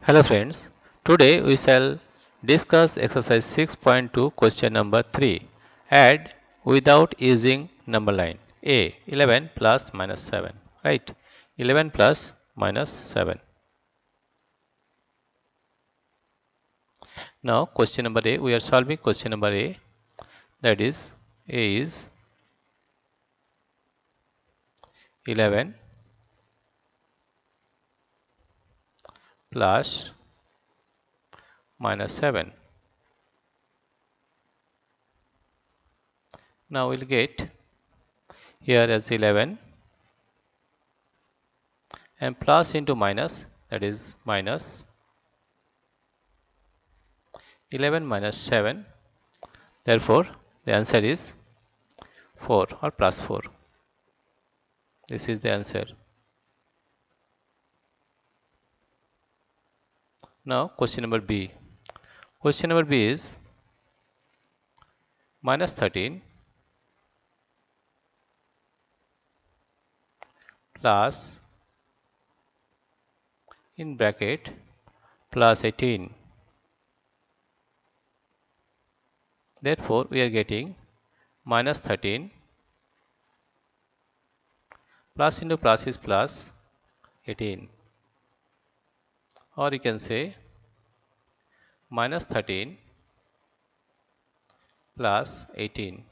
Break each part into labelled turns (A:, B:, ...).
A: Hello friends, today we shall discuss exercise 6.2 question number 3. Add without using number line. A 11 plus minus 7. Right? 11 plus minus 7. Now question number A, we are solving question number A, that is A is 11 plus minus 7. Now we'll get here as 11 and plus into minus, that is minus 11 minus 7. Therefore, the answer is 4 or plus 4. This is the answer. Now question number B. Question number B is minus 13 plus in bracket plus 18. Therefore, we are getting minus 13 plus into plus is plus 18. Or you can say minus 13 plus 18.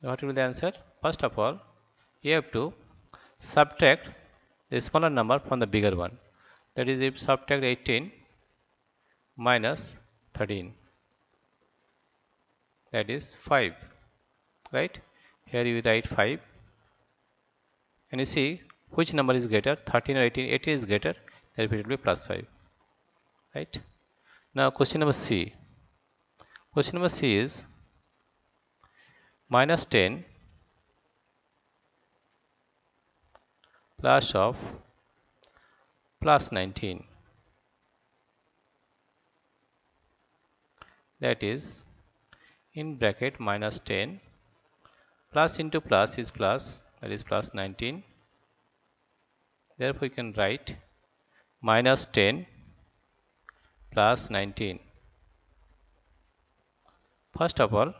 A: What will be the answer? First of all, you have to subtract the smaller number from the bigger one. That is, if subtract 18 minus 13, that is 5. Right? Here you write 5. And you see which number is greater, 13 or 18. 18 is greater, therefore it will be plus 5. Right? Now question number C. Question number C is minus 10 plus of plus 19. That is in bracket minus 10 plus into plus is plus, that is plus 19. Therefore we can write minus 10 plus 19. First of all,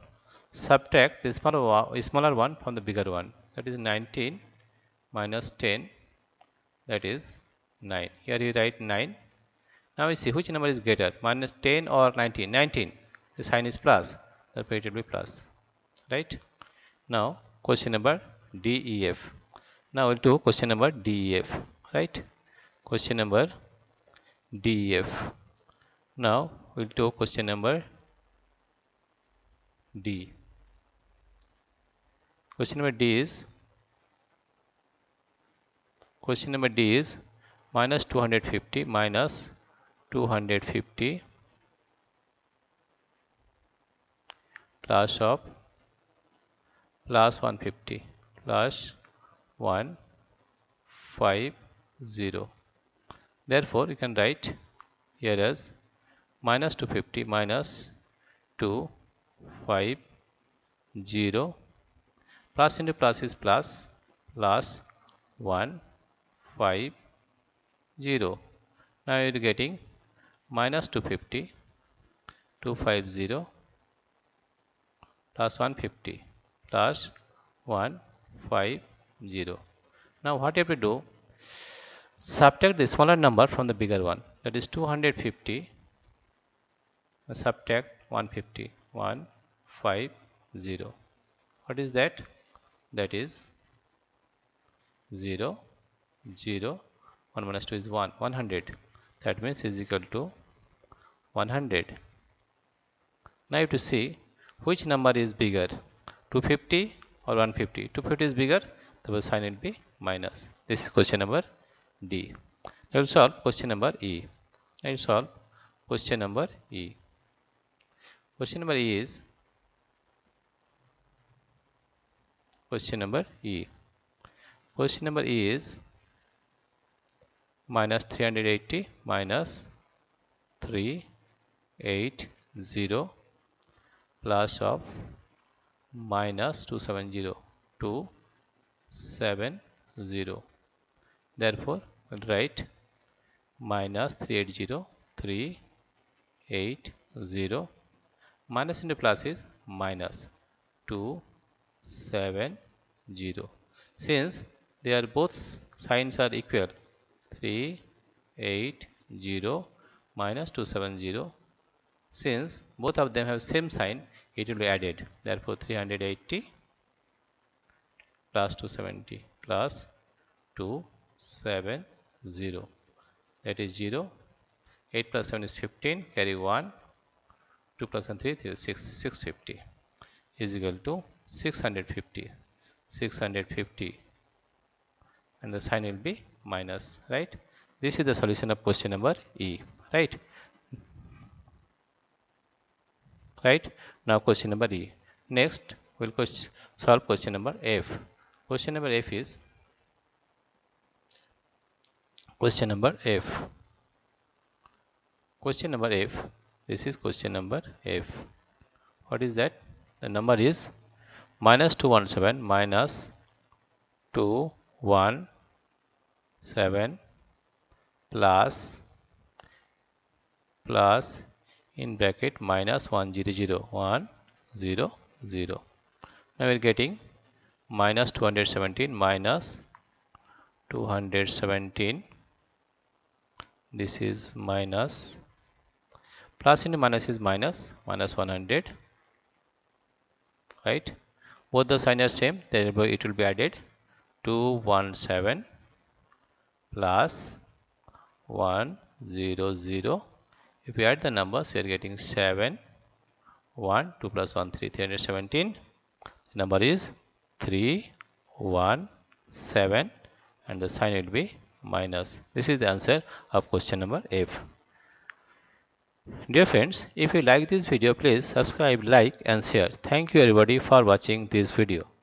A: subtract the smaller one from the bigger one. That is 19 minus 10, that is 9. Here you write 9. Now we see which number is greater, minus 10 or 19. 19. The sign is plus, therefore it will be plus. Right? Now question number D, E, F. Now we'll do question number D, E, F. Right? Question number D, E, F. Now we'll do question number D. Question number D is minus 250 minus 250 plus of plus 150 plus 150. Therefore, you can write here as minus 250 minus 250 plus into plus is plus 150. Now you are getting minus 250 plus 150 plus 150. Now what you have to do? Subtract the smaller number from the bigger one. That is 250. Subtract 150. 150. What is that? That is 0, 0. 1 minus 2 is 1. 100. That means is equal to 100. Now you have to see which number is bigger, 250 or 150. 250 is bigger, the sign will be minus. This is question number D. Now we'll solve question number E. Now we'll solve question number E. Question number E is question number E. Question number E is minus 380 minus 380 plus of minus 270. Therefore, we'll write minus 380, 380. Minus into plus is minus 270. Since they are both signs are equal, 380 minus 270. Since both of them have same sign, it will be added. Therefore, 380 plus 270 plus 270. That is 0. 8 plus 7 is 15. Carry 1. 2 plus 1 3, 3 6, 650 is equal to 650. 650, and the sign will be minus, right? This is the solution of question number E, right? Right. Now question number E. Next we'll solve question number F. Question number F is question number F. Question number F. This is question number F. What is that? The number is minus 217 minus 217 plus in bracket minus 100 100. Now we're getting minus 217 minus 217. This is minus, plus into minus is minus 100, right? Both the signs are same, therefore it will be added. 217 plus 100. If we add the numbers, we are getting 7 1 2 plus 1 3, 317. The number is 317, and the sign will be minus. This is the answer of question number F. Dear friends, if you like this video, please subscribe, like and share. Thank you everybody for watching this video.